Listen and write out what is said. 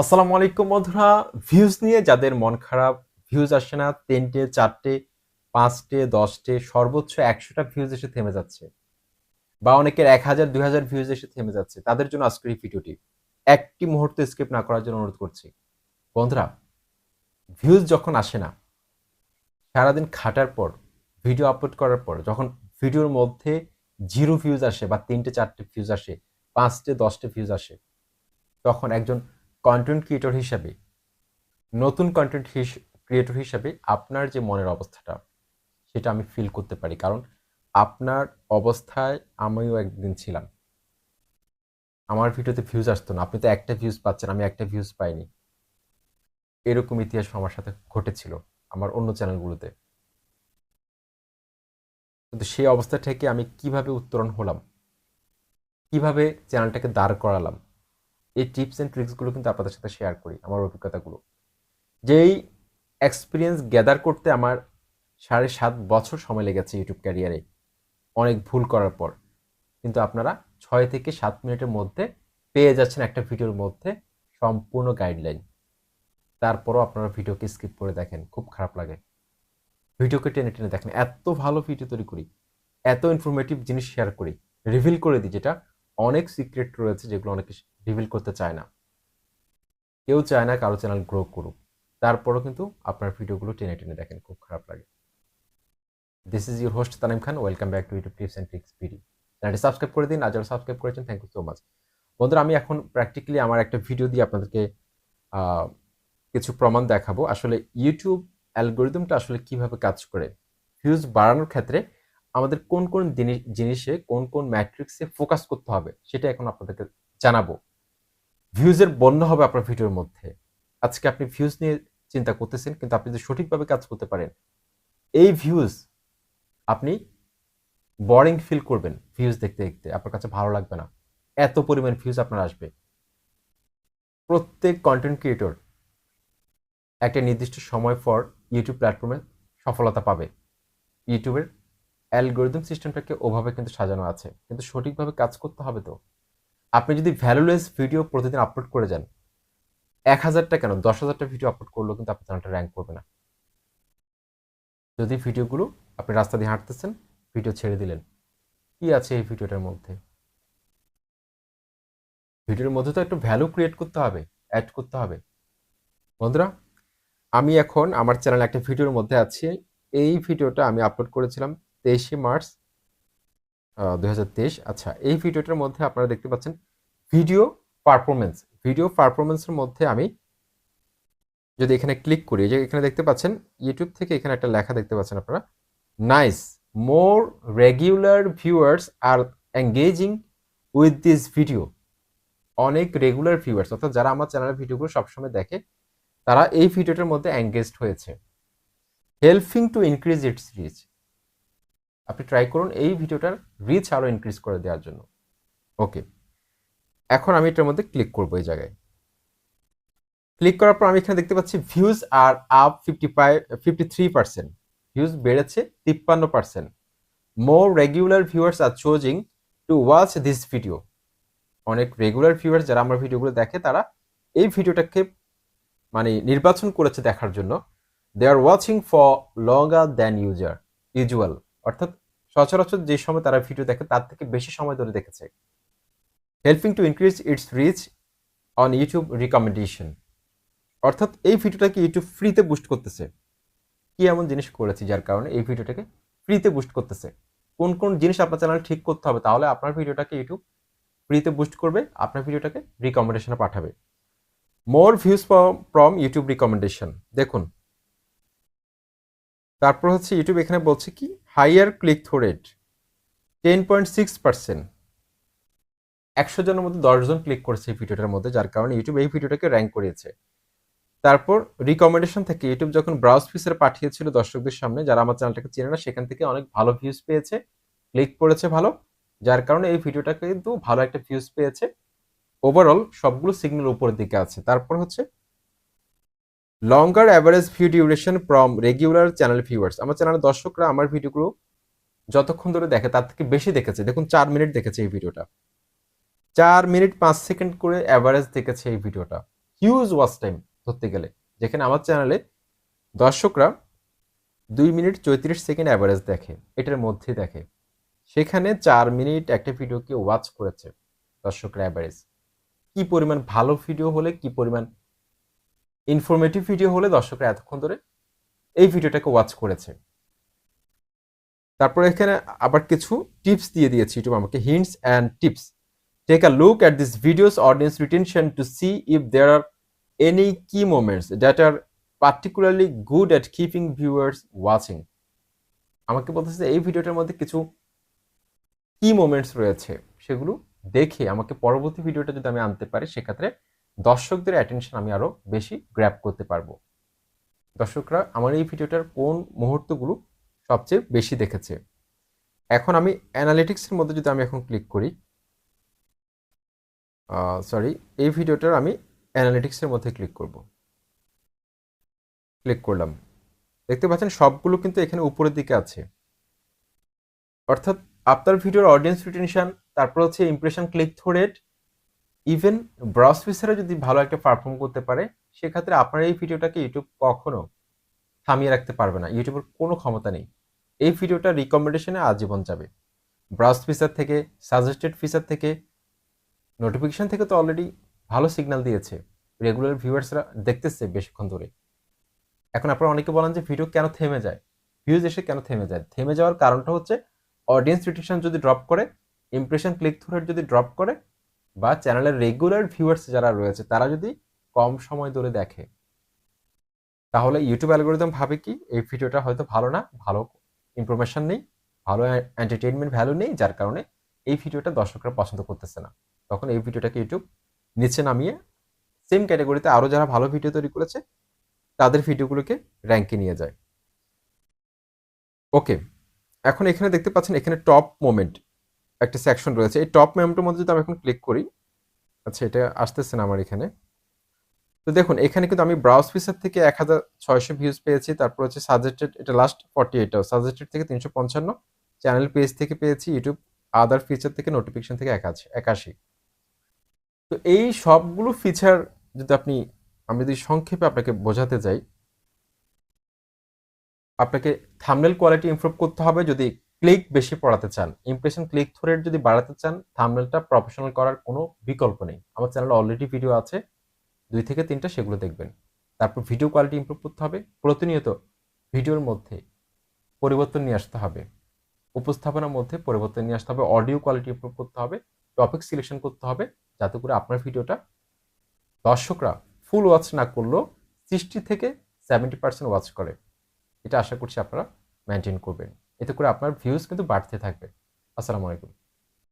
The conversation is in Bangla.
আসসালামু আলাইকুম বন্ধুরা। ভিউজ নিয়ে যাদের মন খারাপ, ভিউজ আসে না, 3টে 4টে 5টে 10টে সর্বোচ্চ 100টা ভিউজ এসে থেমে যাচ্ছে, বা অনেকের 1000 2000 ভিউজ এসে থেমে যাচ্ছে, তাদের জন্য আজকের এই ভিডিওটি। একটি মুহূর্ত স্কিপ না করার জন্য অনুরোধ করছি। বন্ধুরা, ভিউজ যখন আসে না, সারাদিন খাটার পর, ভিডিও আপলোড করার পর যখন ভিডিওর মধ্যে জিরো ভিউজ আসে, বা 3টে 4টে ভিউজ আসে, 5টে 10টে ভিউজ আসে, তখন একজন কন্টেন্ট ক্রিয়েটর হিসাবে, নতুন কন্টেন্ট ক্রিয়েটর হিসাবে আপনার যে মনের অবস্থাটা, সেটা আমি ফিল করতে পারি। কারণ আপনার অবস্থায় আমিও একদিন ছিলাম। আমার ভিডিওতে ভিউজ আসতো না, আপনি তো একটা ভিউজ পাচ্ছেন, আমি একটা ভিউজ পাইনি। এরকম ইতিহাস আমার সাথে ঘটেছিল আমার অন্য চ্যানেলগুলোতে। কিন্তু সেই অবস্থা থেকে আমি কিভাবে উত্তরণ হলাম, কিভাবে চ্যানেলটাকে দাঁড় করালাম, এই টিপস অ্যান্ড ট্রিক্সগুলো কিন্তু আপনাদের সাথে শেয়ার করি, আমার অভিজ্ঞতাগুলো। যেই এক্সপিরিয়েন্স গ্যাদার করতে আমার 7.5 বছর সময় লেগেছে ইউটিউব ক্যারিয়ারে, অনেক ভুল করার পর। কিন্তু আপনারা 6 থেকে 7 মিনিটের মধ্যে পেয়ে যাচ্ছেন একটা ভিডিওর মধ্যে সম্পূর্ণ গাইডলাইন। তারপরও আপনারা ভিডিওকে স্কিপ করে দেখেন, খুব খারাপ লাগে। ভিডিওকে টেনে টেনে দেখেন। এত ভালো ভিডিও তৈরি করি, এত ইনফরমেটিভ জিনিস শেয়ার করি, রিভিল করে দিই, যেটা অনেক সিক্রেট রয়েছে যেগুলো অনেকে রিভিল করতে চায় না। কেউ চায় না কারো চ্যানেল গ্রো করুক, তারপরও কিন্তু আপনার ভিডিওগুলো টেনে টেনে দেখেন, খুব খারাপ লাগে। This is your host Tanim Khan, welcome back to YouTube tips and tricks video. চ্যানেলটি সাবস্ক্রাইব করে দিন, আর যারা সাবস্ক্রাইব করেছেন থ্যাংক ইউ সো মাচ। বন্ধুরা, আমি এখন প্র্যাকটিক্যালি আমার একটা ভিডিও দিয়ে আপনাদেরকে কিছু প্রমাণ দেখাবো আসলে ইউটিউব অ্যালগোরিদমটা আসলে কিভাবে কাজ করে। ভিউজ বাড়ানোর ক্ষেত্রে আমাদের কোন কোন জিনিসে, কোন কোন ম্যাট্রিক্সে ফোকাস করতে হবে, সেটা এখন আপনাদেরকে জানাবো। ভিউজের বন্যা হবে আপনার ভিডিওর মধ্যে। আজকে আপনি ভিউজ নিয়ে চিন্তা করতেছেন, কিন্তু আপনি যদি সঠিকভাবে কাজ করতে পারেন, এই ভিউজ আপনি বোরিং ফিল করবেন। ভিউজ দেখতে দেখতে আপনার কাছে ভালো লাগবে না, এত পরিমাণ ভিউজ আপনার আসবে। প্রত্যেক কন্টেন্ট ক্রিয়েটর একটা নির্দিষ্ট সময় পর ইউটিউব প্ল্যাটফর্মে সফলতা পাবে। ইউটিউবের অ্যালগোরিদম সিস্টেমটাকে ওভাবে কিন্তু সাজানো আছে, কিন্তু সঠিকভাবে কাজ করতে হবে। তো আপনি যদি ভ্যালুলেস ভিডিও প্রতিদিন আপলোড করে যান, 1000টা কেন 10,000টা ভিডিও আপলোড করলেও কিন্তু আপনার চ্যানেলটা র্যাঙ্ক করবে না। যদি ভিডিওগুলো, আপনি রাস্তা দিয়ে হাঁটতেছেন, ভিডিও ছেড়ে দিলেন, কি আছে এই ভিডিওটার মধ্যে? ভিডিওর মধ্যে তো একটু ভ্যালু ক্রিয়েট করতে হবে, অ্যাড করতে হবে। বন্ধুরা, আমি এখন আমার চ্যানেলে একটা ভিডিওর মধ্যে আছি। এই ভিডিওটা আমি আপলোড করেছিলাম 23শে মার্চ 2023। আচ্ছা, এই ভিডিওটার মধ্যে আপনারা দেখতে পাচ্ছেন ভিডিও পারফরমেন্স। ভিডিও পারফরমেন্সের মধ্যে আমি যদি এখানে ক্লিক করি, যে এখানে দেখতে পাচ্ছেন ইউটিউব থেকে এখানে একটা লেখা দেখতে পাচ্ছেন আপনারা, nice, more regular viewers are engaging with this video. অনেক রেগুলার ভিউয়ার্স, অর্থাৎ যারা আমার চ্যানেলের ভিডিওগুলো সবসময় দেখে, তারা এই ভিডিওটার মধ্যে এঙ্গেজড হয়েছে। Helping to increase its reach. আপনি ট্রাই করুন এই ভিডিওটার রিচ আরো ইনক্রিজ করে দেওয়ার জন্য। ওকে, এখন আমি এটার মধ্যে ক্লিক করবো। এই জায়গায় ক্লিক করার পর আমি এখানে দেখতে পাচ্ছি ভিউজ আর আপ 53%। ভিউজ বেড়েছে 53%। More regular viewers are choosing to watch this video. অনেক রেগুলার ভিউয়ার্স যারা আমার ভিডিওগুলো দেখে, তারা এই ভিডিওটাকে মানে নির্বাচন করেছে দেখার জন্য। They are watching for longer than usual, অর্থাৎ সচরাচর যে সময় তারা ভিডিও দেখে তার থেকে বেশি সময় ধরে দেখেছে। Helping to increase its rich on YouTube recommendation, অর্থাৎ এই ভিডিওটাকে ইউটিউব ফ্রিতে বুস্ট করতেছে। কি এমন জিনিস করেছি যার কারণে এই ভিডিওটাকে ফ্রিতে বুস্ট করতেছে? কোন কোন জিনিস আপনার চ্যানেলে ঠিক করতে হবে, তাহলে আপনার ভিডিওটাকে ইউটিউব ফ্রিতে বুস্ট করবে, আপনার ভিডিওটাকে রিকমেন্ডেশনে পাঠাবে। মোর ভিউজ ফ্রম ইউটিউব রিকমেন্ডেশন, দেখুন। তারপর হচ্ছে ইউটিউব এখানে বলছে কি, হাইয়ার ক্লিক থ্রু রেট 10.6%। 100 জনের মধ্যে 10 জন ক্লিক করেছে এই ভিডিওটার মধ্যে, যার কারণে ইউটিউব এই ভিডিওটাকে র্যাঙ্ক করিয়েছে। তারপর রিকমেন্ডেশন থেকে ইউটিউব যখন ব্রাউজ ফিচার পাঠিয়েছিল দর্শকদের সামনে, যারা আমার চ্যানেলটাকে চেনে না, সেখান থেকে অনেক ভালো ভিউজ পেয়েছে, ক্লিক করেছে ভালো, যার কারণে এই ভিডিওটা কিন্তু ভালো একটা ভিউজ পেয়েছে। ওভারঅল সবগুলো সিগন্যাল উপরের দিকে আছে। তারপর হচ্ছে longer average view duration from regular channel viewers. আমার চ্যানেলের দর্শকরা আমার ভিডিওগুলো যতক্ষণ ধরে দেখে তার থেকে বেশি দেখেছে। দেখুন, 4 মিনিট দেখেছে এই ভিডিওটা, 4 মিনিট 5 সেকেন্ড করে অ্যাভারেজ দেখেছে এই ভিডিওটা। হিউজ ওয়াচ টাইম ধরতে গেলে, যেখানে আমার চ্যানেলে দর্শকরা 2 মিনিট 34 সেকেন্ড অ্যাভারেজ দেখে, এটার মধ্যে দেখে, সেখানে 4 মিনিট একটা ভিডিওকে ওয়াচ করেছে দর্শকরা অ্যাভারেজ। কি পরিমাণ ভালো ভিডিও হলে, কি পরিমাণ ইনফরমেটিভ ভিডিও হলে দর্শকরা এতক্ষণ ধরে এই ভিডিওটাকে ওয়াচ করেছে। তারপরে এখানে আবার কিছু টিপস দিয়ে দিয়েছি ইউটিউব আমাকে, hints and tips. Take a look at this video's audience retention to see if there are any key moments that are particularly good at keeping viewers watching. আমাকে বলতেছে এই ভিডিওটার মধ্যে কিছু কি মোমেন্টস রয়েছে, সেগুলো দেখে আমাকে পরবর্তী ভিডিওটা যদি আমি আনতে পারি, সেক্ষেত্রে দর্শকদের অ্যাটেনশন আমি আরো বেশি গ্র্যাব করতে পারবো। দর্শকরা আমার এই ভিডিওটার কোন মুহূর্তগুলো সবচেয়ে বেশি দেখেছে। এখন আমি অ্যানালিটিক্সের মধ্যে যদি আমি এখন ক্লিক করি, সরি, এই ভিডিওটার আমি অ্যানালিটিক্সের মধ্যে ক্লিক করব। ক্লিক করলাম, দেখতে পাচ্ছেন সবগুলো কিন্তু এখানে উপরের দিকে আছে, অর্থাৎ আপনার ভিডিওর অডিয়েন্স রিটেনশন, তারপর হচ্ছে impression, click through rate, even browse ফিচারে যদি ভালো একটা পারফর্ম করতে পারে, সেক্ষেত্রে আপনার এই ভিডিওটাকে ইউটিউব কখনো থামিয়ে রাখতে পারবে না। ইউটিউবের কোনো ক্ষমতা নেই, এই ভিডিওটা রিকমেন্ডেশনে আজীবন যাবে। ব্রাউজ ফিচার থেকে, সাজেস্টেড ফিচার থেকে, নোটিফিকেশন থেকে তো অলরেডি ভালো সিগন্যাল দিয়েছে, রেগুলার ভিউয়ার্সরা দেখতেছে বেশিক্ষণ ধরে। এখন আপনারা অনেকে বলেন যে ভিডিও কেন থেমে যায়, ভিউজ এসে কেন থেমে যায়। থেমে যাওয়ার কারণটা হচ্ছে অডিয়েন্স রিটেনশন যদি ড্রপ করে, ইমপ্রেশন, ক্লিক থ্রু রেট যদি ড্রপ করে, বা চ্যানেলের রেগুলার ভিউয়ার্স যারা রয়েছে তারা যদি কম সময় ধরে দেখে, তাহলে ইউটিউব অ্যালগোরিদম ভাবে কি এই ভিডিওটা হয়তো ভালো না, ভালো ইনফরমেশন নেই, ভালো এন্টারটেইনমেন্ট ভ্যালু নেই, যার কারণে এই ভিডিওটা দর্শকরা পছন্দ করতেছে না। তখন এই ভিডিওটাকে ইউটিউব নিচে নামিয়ে সেম ক্যাটাগরিতে আরো যারা ভালো ভিডিও তৈরি করেছে তাদের ভিডিওগুলোকে র্যাঙ্কে নিয়ে যায়। ওকে, এখন এখানে দেখতে পাচ্ছেন এখানে টপ মোমেন্ট একটা সেকশন রয়েছে। এই টপ মোমেন্টের মধ্যে যদি আমি এখন ক্লিক করি, আচ্ছা এটা আসতেছে না আমার এখানে, তো দেখুন এখানে কিন্তু আমি ব্রাউজ ফিচার থেকে 1600 ভিউজ পেয়েছি, তারপর হচ্ছে সাজেস্টেড, এটা লাস্ট 48, সাজেস্টেড থেকে 355, চ্যানেল পেজ থেকে পেয়েছি, ইউটিউব আদার ফিচার থেকে, নোটিফিকেশন থেকে 81। তো এই সবগুলো ফিচার যদি আমি যদি সংক্ষেপে আপনাকে বোঝাতে যাই, আপনাকে থাম্বনেল কোয়ালিটি ইমপ্রুভ করতে হবে যদি ক্লিক বেশি পড়াতে চান, ইমপ্রেশন, ক্লিক থ্রু রেট যদি বাড়াতে চান, থাম্বনেলটা প্রফেশনাল করার কোনো বিকল্প নেই। আমার চ্যানেলে অলরেডি ভিডিও আছে 2 থেকে 3টা, সেগুলো দেখবেন। তারপর ভিডিও কোয়ালিটি ইমপ্রুভ করতে হবে, প্রতিনিয়ত ভিডিওর মধ্যে পরিবর্তন নিয়ে আসতে হবে, উপস্থাপনার মধ্যে পরিবর্তন নিয়ে আসতে হবে, অডিও কোয়ালিটি ইমপ্রুভ করতে হবে, টপিক সিলেকশন করতে হবে, যাতে করে আপনার ভিডিওটা দর্শকরা ফুল ওয়াচ না করলেও 60 থেকে 70% ওয়াচ করে। এটা আশা করছি আপনারা মেনটেন করবেন, এতে করে আপনার ভিউজ কিন্তু বাড়তে থাকবে। আসসালামু আলাইকুম।